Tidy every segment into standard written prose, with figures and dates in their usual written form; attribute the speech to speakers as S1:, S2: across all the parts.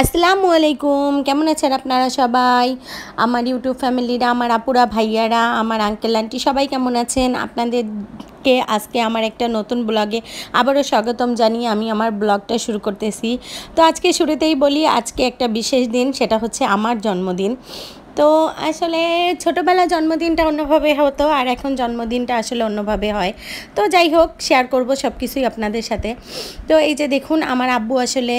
S1: আসসালামু আলাইকুম, কেমন আছেন আপনারা সবাই? আমার ইউটিউব ফ্যামিলিরা, আমার আপুরা ভাইয়ারা, আমার আঙ্কেল আন্টি সবাই কেমন আছেন? আপনাদেরকে আজকে আমার একটা নতুন ব্লগে আবারও স্বাগতম জানিয়ে আমি আমার ব্লগটা শুরু করতেছি। তো আজকে শুরুতেই বলি, আজকে একটা বিশেষ দিন, সেটা হচ্ছে আমার জন্মদিন। তো আসলে ছোটোবেলা জন্মদিনটা অন্যভাবে হতো, আর এখন জন্মদিনটা আসলে অন্যভাবে হয়। তো যাই হোক, শেয়ার করব সব কিছুই আপনাদের সাথে। তো এই যে দেখুন, আমার আব্বু আসলে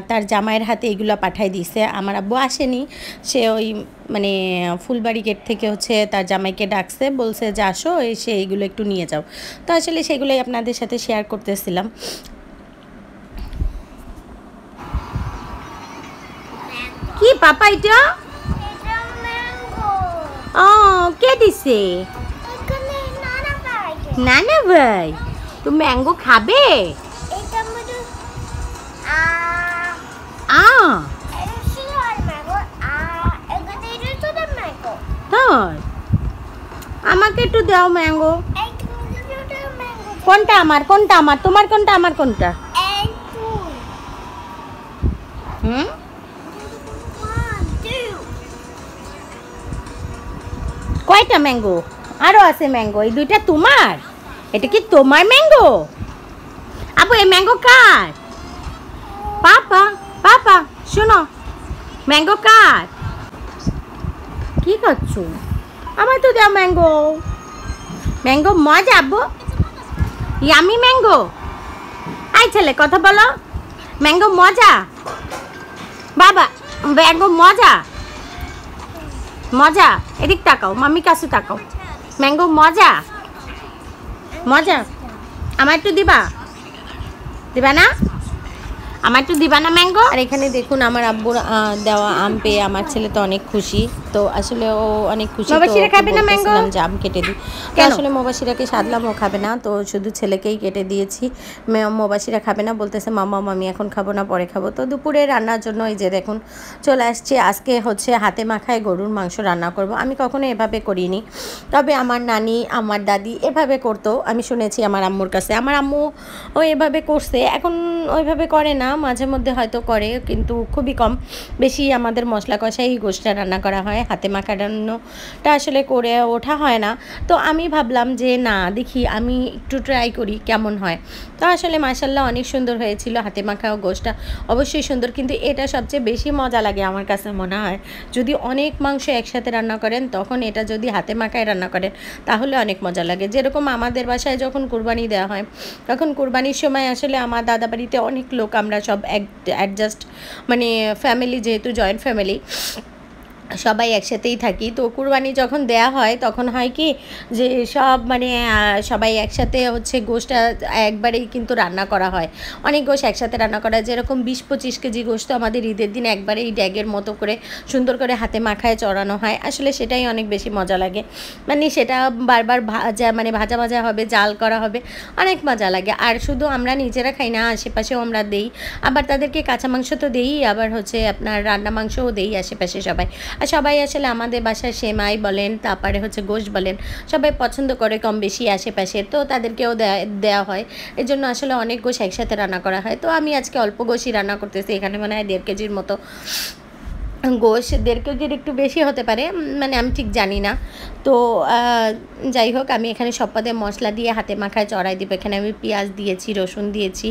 S1: তার জামাইয়ের হাতে এগুলো পাঠাই দিয়েছে। আমার আব্বু আসেনি, সে ওই মানে ফুলবাড়ি গেট থেকে হচ্ছে তার জামাইকে ডাকছে, বলছে যে আসো, এসে এইগুলো একটু নিয়ে যাও। তো আসলে সেগুলোই আপনাদের সাথে শেয়ার করতেছিলাম। কি পাপা এটা? ও, কে দিছে? নানা ভাই। তুমি ম্যাঙ্গো খাবে? তাই, আমাকে একটু দাও ম্যাঙ্গো। কোনটা আমার, কোনটা আমার, তোমার কোনটা, আমার কোনটা? কয়টা ম্যাঙ্গো? আরো আছে ম্যাঙ্গো, এই দুইটা তোমার? এটা কি তোমার ম্যাঙ্গো? আপু, এই ম্যাঙ্গো কার? পাপা, পাপা শোনো, ম্যাঙ্গো কার? কি করছো? আমার তো দাও ম্যাঙ্গো। ম্যাঙ্গো মজা আব্বু, ইয়ামি ম্যাঙ্গো। আই ছেলে, কথা বলো। ম্যাঙ্গো মজা বাবা, ম্যাঙ্গো মজা মজা। এদিক তাকাও, মাম্মি কাছে তাকাও। ম্যাঙ্গো মজা মজা। আমার একটু দিবা? দিবা না? আমার একটু দিবা না ম্যাঙ্গো? আর এখানে দেখুন, আমার আব্বুর দেওয়া আম পেয়ে আমার ছেলে তো অনেক খুশি। তো আসলে ও অনেক খুশি। মুবাশিরা খাবে না ম্যাঙ্গো? যে আম কেটে দিই, আসলে মুবাশিরাকে সাধলাম, ও খাবে না, তো শুধু ছেলেকেই কেটে দিয়েছি। মুবাশিরা খাবে না, বলতেছে মামা আমি এখন খাবো না, পরে খাবো। তো দুপুরে রান্নার জন্য এই যে দেখুন চলে আসছে। আজকে হচ্ছে হাতে মাখায় গরুর মাংস রান্না করব। আমি কখনো এভাবে করিনি, তবে আমার নানি, আমার দাদি এভাবে করতো, আমি শুনেছি আমার আম্মুর কাছে। আমার আম্মু ও এভাবে করছে, এখন ওইভাবে করে না, মাঝে মধ্যে হয়তো করে, কিন্তু খুবই কম। বেশি আমাদের মশলা কষাই গোশটা রান্না করা হয়, হাতে মাখা রান্নাটা আসলে করে ওঠা হয় না। তো আমি ভাবলাম যে না, দেখি আমি একটু ট্রাই করি কেমন হয়। তো আসলে মাশাল্লাহ অনেক সুন্দর হয়েছিল, হাতে মাখা গোশটা অবশ্যই সুন্দর, কিন্তু এটা সবচেয়ে বেশি মজা লাগে আমার কাছে মনে হয়। যদি অনেক মাংস একসাথে রান্না করেন, তখন এটা যদি হাতে মাখায় রান্না করেন তাহলে অনেক মজা লাগে। যেরকম আমাদের বাসায় যখন কুরবানি দেওয়া হয়, তখন কুরবানির সময় আসলে আমার দাদা বাড়িতে অনেক লোক, আমরা সব অ্যাডজাস্ট মানে ফ্যামিলি, যেহেতু জয়েন্ট ফ্যামিলি, সবাই একসাথেই থাকি। তো কুরবানি যখন দেয়া হয়, তখন হয় কি যে সব মানে সবাই একসাথে হচ্ছে গোশটা একবারেই কিন্তু রান্না করা হয়। অনেক গোশ একসাথে রান্না করা হয়, যেরকম 20-25 কেজি গোশত আমাদের ঈদের দিন একবারেই ড্যাগের মতো করে সুন্দর করে হাতে মাখায় চড়ানো হয়। আসলে সেটাই অনেক বেশি মজা লাগে, মানে সেটা বারবার ভাজা, মানে ভাজা ভাজা হবে, জাল করা হবে, অনেক মজা লাগে। আর শুধু আমরা নিজেরা খাই না, আশেপাশেও আমরা দেই, আবার তাদেরকে কাঁচা মাংস তো দেই, আবার হচ্ছে আপনার রান্না মাংসও দেই আশেপাশে সবাই। আর সবাই আসলে আমাদের বাসায় সেমাই বলেন, তারপরে হচ্ছে গোশ বলেন, সবাই পছন্দ করে কম বেশি আশেপাশে, তো তাদেরকেও দেওয়া হয়। এই জন্য আসলে অনেক গোশ একসাথে রান্না করা হয়। তো আমি আজকে অল্প গোশই রান্না করতেছি, এখানে মনে হয় 1.5 কেজির মতো গোশ, 1.5 কেজির একটু বেশি হতে পারে, মানে আমি ঠিক জানি না। তো যাই হোক, আমি এখানে সব পদে মশলা দিয়ে হাতে মাখায় চড়াই দিব। এখানে আমি পেঁয়াজ দিয়েছি, রসুন দিয়েছি,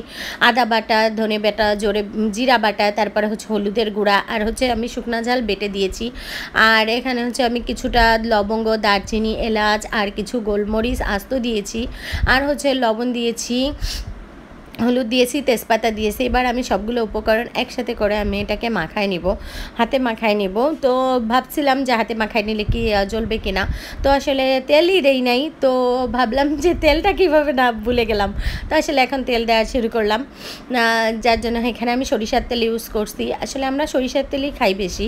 S1: আদা বাটা, ধনে বাটা, জোরে জিরা বাটা, তারপরে হচ্ছে হলুদের গুঁড়া, আর হচ্ছে আমি শুকনা ঝাল বেটে দিয়েছি। আর এখানে হচ্ছে আমি কিছুটা লবঙ্গ, দারচিনি, এলাচ আর কিছু গোলমরিচ আস্ত দিয়েছি, আর হচ্ছে লবণ দিয়েছি, হলুদ দিয়েছি, তেজপাতা দিয়েছি। এবার আমি সবগুলো উপকরণ একসাথে করে আমি এটাকে মাখায় নিব, হাতে মাখায় নিব। তো ভাবছিলাম যে হাতে মাখায় নিলে কি জ্বলবে কি না, তো আসলে তেলই দেই নাই, তো ভাবলাম যে তেলটা কীভাবে না ভুলে গেলাম। তো আসলে এখন তেল দেওয়া শুরু করলাম, যার জন্য এখানে আমি সরিষার তেল ইউজ করছি। আসলে আমরা সরিষার তেলই খাই বেশি,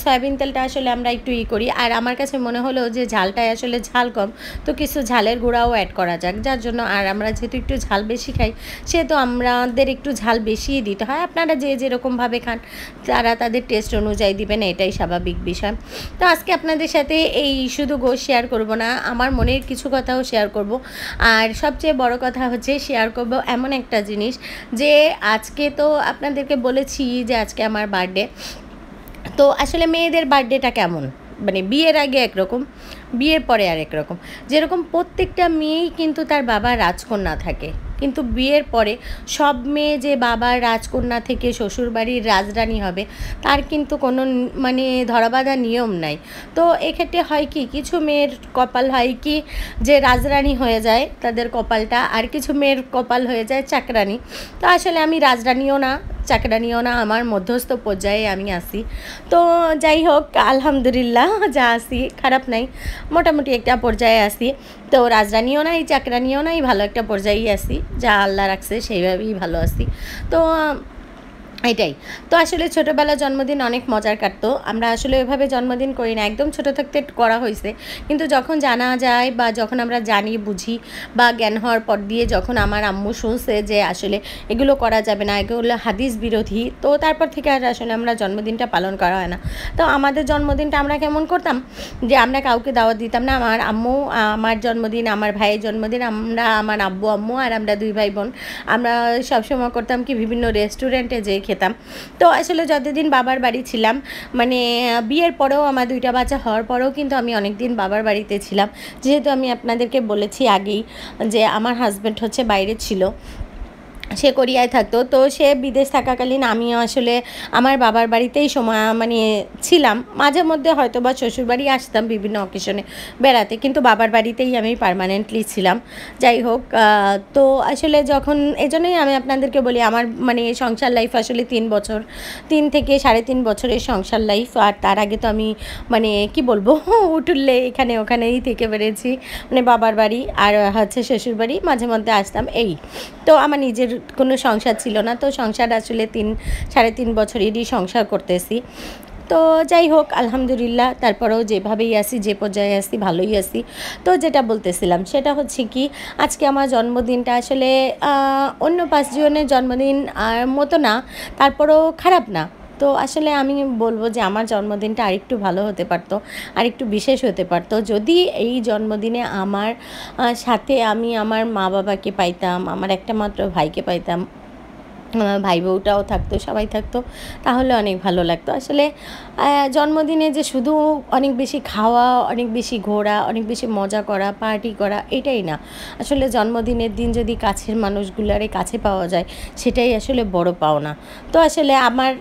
S1: সয়াবিন তেলটা আসলে আমরা একটু করি। আর আমার কাছে মনে হলো যে ঝালটায় আসলে ঝাল কম, তো কিছু ঝালের গুঁড়াও অ্যাড করা যাক, যার জন্য। আর আমরা যেহেতু একটু ঝাল বেশি খাই, সে তো আমাদের একটু ঝাল বেশিই দিতে হয়, আপনারা যে যেরকমভাবে খান তারা তাদের টেস্ট অনুযায়ী দিবেন, এটাই স্বাভাবিক বিষয়। তো আজকে আপনাদের সাথে এই শুধু গোশ শেয়ার করব না, আমার মনের কিছু কথাও শেয়ার করব। আর সবচেয়ে বড় কথা হচ্ছে শেয়ার করব এমন একটা জিনিস যে আজকে তো আপনাদেরকে বলেছি যে আজকে আমার বার্থডে। তো আসলে মেয়েদের বার্থডেটা কেমন, মানে বিয়ের আগে একরকম, বিয়ের পরে আর একরকম। যেরকম প্রত্যেকটা মেয়েই কিন্তু তার বাবার রাজকন্যা থাকে, কিন্তু বিয়ের পরে সব মেয়ে যে বাবার রাজকন্যা থেকে শ্বশুরবাড়ির রাজরানী হবে তার কিন্তু কোনো মানে ধরাবাঁধা নিয়ম নাই। তো এক্ষেত্রে হয় কি, কিছু মেয়ের কপাল হয় কি যে রাজরানী হয়ে যায় তাদের কপালটা, আর কিছু মেয়ের কপাল হয়ে যায় চাকরানী। তো আসলে আমি রাজরানীও না চাকরানিও না, আমার মধ্যস্থ পর্যায়ে আমি আসি। তো যাই হোক, আলহামদুলিল্লাহ যা আসি খারাপ নাই, মোটামুটি একটা পর্যায়ে আসি। তো রাজরানীও নাই চাকরানিও নাই, ভালো একটা পর্যায়েই আসি, যা আল্লাহ রাখছে সেইভাবেই ভালো আছি। তো এটাই। তো আসলে ছোটোবেলা জন্মদিন অনেক মজার কাটতো, আমরা আসলে ওইভাবে জন্মদিন করি না, একদম ছোটো থাকতে করা হয়েছে। কিন্তু যখন জানা যায় বা যখন আমরা জানি বুঝি বা জ্ঞান হওয়ার পর দিয়ে যখন আমার আম্মু শুনছে যে আসলে এগুলো করা যাবে না, এগুলো হাদিস বিরোধী, তো তারপর থেকে আর আসলে আমরা জন্মদিনটা পালন করা হয় না। তো আমাদের জন্মদিনটা আমরা কেমন করতাম যে আমরা কাউকে দাওয়াত দিতাম না। আমার আম্মু, আমার জন্মদিন, আমার ভাইয়ের জন্মদিন, আমরা আমার আব্বু আম্মু আর আমরা দুই ভাই বোন আমরা সবসময় করতাম কি বিভিন্ন রেস্টুরেন্টে যেয়ে খেতাম। তো আসলে যতদিন বাবার বাড়ি ছিলাম, মানে বিয়ের পরেও আমার দুইটা বাচ্চা হওয়ার পরেও কিন্তু আমি অনেক দিন বাবার বাড়িতে ছিলাম, যেহেতু আমি আপনাদেরকে বলেছি আগেই যে আমার হাজব্যান্ড হচ্ছে বাইরে ছিল, সে কোরিয়ায় থাকতো। তো সে বিদেশ থাকাকালীন আমিও আসলে আমার বাবার বাড়িতেই সময় মানে ছিলাম, মাঝে মধ্যে হয়তো বা শ্বশুরবাড়ি আসতাম বিভিন্ন অকেশনে বেড়াতে, কিন্তু বাবার বাড়িতেই আমি পার্মানেন্টলি ছিলাম। যাই হোক, তো আসলে যখন এজন্যই আমি আপনাদেরকে বলি আমার মানে সংসার লাইফ আসলে 3 বছর, 3 থেকে 3.5 বছরের সংসার লাইফ। আর তার আগে তো আমি মানে কি বলবো উঠুল্লে এখানে ওখানেই থেকে বেড়েছি, মানে বাবার বাড়ি আর হচ্ছে শ্বশুরবাড়ি মাঝে মধ্যে আসতাম এই। তো আমার নিজের কোনো সংসার ছিল না, তো সংসার আসলে 3-3.5 বছরেরই সংসার করতেছি। তো যাই হোক আলহামদুলিল্লাহ, তারপরেও যেভাবেই আসি, যে পর্যায়ে আসি ভালোই আসি। তো যেটা বলতেছিলাম সেটা হচ্ছে কি, আজকে আমার জন্মদিনটা আসলে অন্য 5 জনের জন্মদিন আর মতো না, তারপরেও খারাপ না। তো আসলে আমি বলবো যে আমার জন্মদিনটা আরেকটু ভালো হতে পারতো, আরেকটু বিশেষ হতে পারতো যদি এই জন্মদিনে আমার সাথে আমি আমার মা বাবাকে পাইতাম, আমার একটা মাত্র ভাইকে পাইতাম, ভাই বউটাও থাকতো, সবাই থাকতো, তাহলে অনেক ভালো লাগতো। আসলে জন্মদিনে যে শুধু অনেক বেশি খাওয়া, অনেক বেশি ঘোরা, অনেক বেশি মজা করা, পার্টি করা, এটাই না। আসলে জন্মদিনের দিন যদি কাছের মানুষগুলারে কাছে পাওয়া যায়, সেটাই আসলে বড় পাওনা। তো আসলে আমার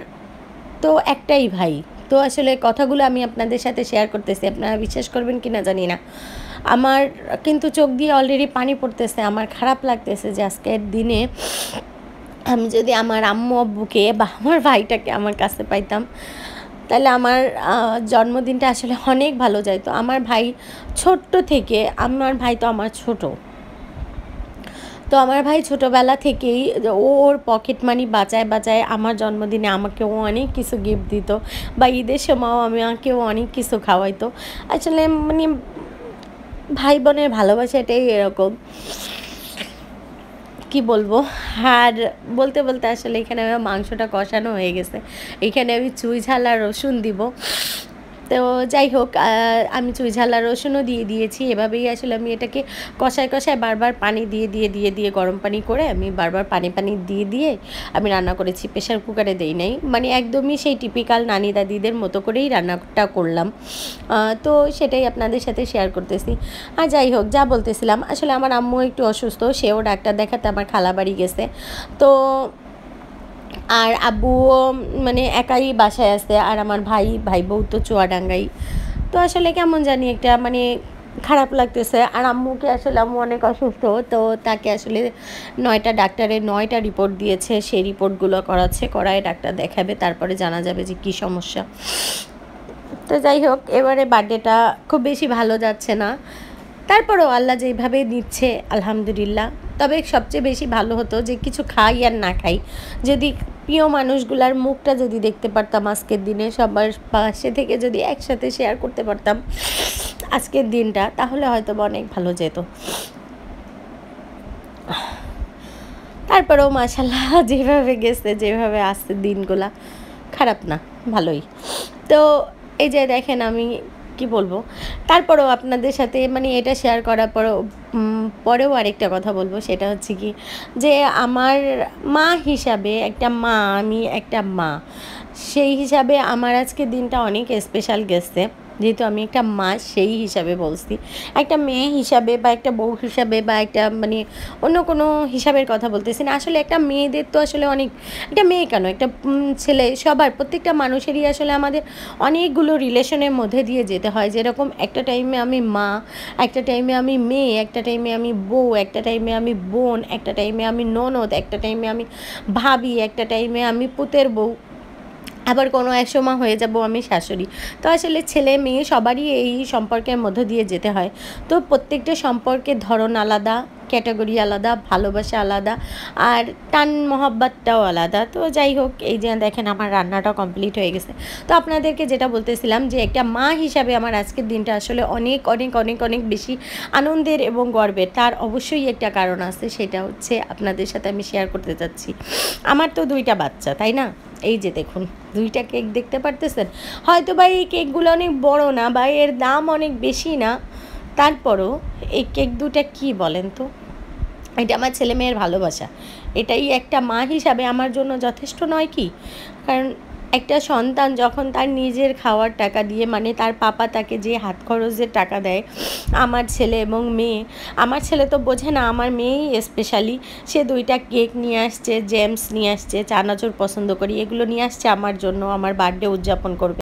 S1: তো একটাই ভাই, তো আসলে কথাগুলো আমি আপনাদের সাথে শেয়ার করতেছি, আপনারা বিশ্বাস করবেন কি না জানি না, আমার কিন্তু চোখ দিয়ে অলরেডি পানি পড়তেছে। আমার খারাপ লাগতেছে যে আজকের দিনে আমি যদি আমার আম্মু আব্বুকে বা আমার ভাইটাকে আমার কাছে পাইতাম, তাহলে আমার জন্মদিনটা আসলে অনেক ভালো যাইতো। আমার ভাই ছোট্ট থেকে, আমার ভাই তো আমার ছোট, তো আমার ভাই ছোটোবেলা থেকেই ওর পকেট মানি বাঁচায় বাঁচায় আমার জন্মদিনে আমাকেও অনেক কিছু গিফট দিত, বা ঈদের সময়ও আমাকেও অনেক কিছু খাওয়াইতো। আসলে মানে ভাই বোনের ভালোবাসাটাই এরকম, কি বলবো। আর বলতে বলতে আসলে এখানে আমার মাংসটা কষানো হয়ে গেছে, এখানে আমি চুই ঝাল আর রসুন দিব। তো যাই হোক, আমি চুই ঝাল আর রসুনও দিয়ে দিয়েছি। এভাবেই আসলে আমি এটাকে কষায় কষায় বারবার পানি দিয়ে গরম পানি করে আমি বারবার পানি দিয়ে আমি রান্না করেছি, প্রেশার কুকারে দেই নাই, মানে একদমই সেই টিপিক্যাল নানি দাদিদের মতো করেই রান্নাটা করলাম। তো সেটাই আপনাদের সাথে শেয়ার করতেছি। আর যাই হোক, যা বলতেছিলাম, আসলে আমার আম্মু একটু অসুস্থ, সেও ডাক্তার দেখাতে আমার খালা বাড়ি গেছে। তো আর আব্বুও মানে একাই বাসায় আসে, আর আমার ভাই বউ তো চুয়াডাঙ্গাই। তো আসলে কেমন জানি একটা মানে খারাপ লাগতেছে। আর আম্মুকে আসলে আম্মু অনেক অসুস্থ, তো তাকে আসলে 9টা ডাক্তারের 9টা রিপোর্ট দিয়েছে, সেই রিপোর্টগুলো করায় ডাক্তার দেখাবে, তারপরে জানা যাবে যে কী সমস্যা। তো যাই হোক, এবারে বার্থডেটা খুব বেশি ভালো যাচ্ছে না, তারপরেও আল্লাহ যেইভাবে দিচ্ছে আলহামদুলিল্লাহ। তবে সবচেয়ে বেশি ভালো হতো যে কিছু খাই আর না খাই, যদি প্রিয় মানুষগুলার মুখটা যদি দেখতে পারতাম আজকের দিনে, সবার পাশে থেকে যদি একসাথে শেয়ার করতে পারতাম আজকের দিনটা, তাহলে হয়তো অনেক ভালো যেত। তারপরেও মাশাআল্লাহ যেভাবে গেছে, যেভাবে আসছে দিনগুলা, খারাপ না, ভালোই। তো এই যে দেখেন, আমি কি বলবো, তারপরেও আপনাদের সাথে মানে এটা শেয়ার করার পরেও আরেকটা কথা বলবো, সেটা হচ্ছে কি যে আমার মা হিসাবে একটা মা, আমি একটা মা, সেই হিসাবে আমার আজকে দিনটা অনেক স্পেশাল গেছে। যেহেতু আমি একটা মা, সেই হিসাবে বলছি। একটা মেয়ে হিসাবে বা একটা বউ হিসাবে বা একটা মানে অন্য কোনো হিসাবের কথা বলতেছি না। আসলে একটা মেয়েদের তো আসলে অনেক, একটা মেয়ে কেন, একটা ছেলে, সবার প্রত্যেকটা মানুষেরই আসলে আমাদের অনেকগুলো রিলেশনের মধ্যে দিয়ে যেতে হয়। যেরকম একটা টাইমে আমি মা, একটা টাইমে আমি মেয়ে, একটা টাইমে আমি বউ, একটা টাইমে আমি বোন, একটা টাইমে আমি ননদ, একটা টাইমে আমি ভাবি, একটা টাইমে আমি পুতের বউ, আবার কোনো এক সময় হয়ে যাব আমি শাশুড়ি। তো আসলে ছেলে মেয়ে সবারই এই সম্পর্কের মধ্য দিয়ে যেতে হয়। তো প্রত্যেকটা সম্পর্কের ধরন আলাদা, ক্যাটাগরি আলাদা, ভালোবাসা আলাদা, আর টান মহব্বতটাও আলাদা। তো যাই হোক, এই যে দেখেন আমার রান্নাটা কমপ্লিট হয়ে গেছে। তো আপনাদেরকে যেটা বলতেছিলাম যে একটা মা হিসাবে আমার আজকের দিনটা আসলে অনেক অনেক অনেক অনেক বেশি আনন্দের এবং গর্বের। তার অবশ্যই একটা কারণ আছে, সেটা হচ্ছে আপনাদের সাথে আমি শেয়ার করতে চাচ্ছি। আমার তো 2টা বাচ্চা, তাই না? এই যে দেখুন, 2টা কেক দেখতে পারতেছেন। হয়তো বা এই কেকগুলো অনেক বড় না বা এর দাম অনেক বেশি না, তারপরও এই কেক 2টা কী বলেন তো? এটা আমার ছেলে মেয়ের ভালোবাসা। এটাই একটা মা হিসাবে আমার জন্য যথেষ্ট নয় কি? কারণ একটা সন্তান যখন তার নিজের খাওয়ার টাকা দিয়ে, মানে তার পাপা তাকে যে হাত খরচের টাকা দেয়, আমার ছেলে এবং মেয়ে, আমার ছেলে তো বোঝে না, আমার মেয়েই স্পেশালি, সে 2টা কেক নিয়ে আসছে, জেমস নিয়ে আসছে, চানাচুর পছন্দ করি, এগুলো নিয়ে আসছে আমার জন্য, আমার বার্থডে উদযাপন করবে।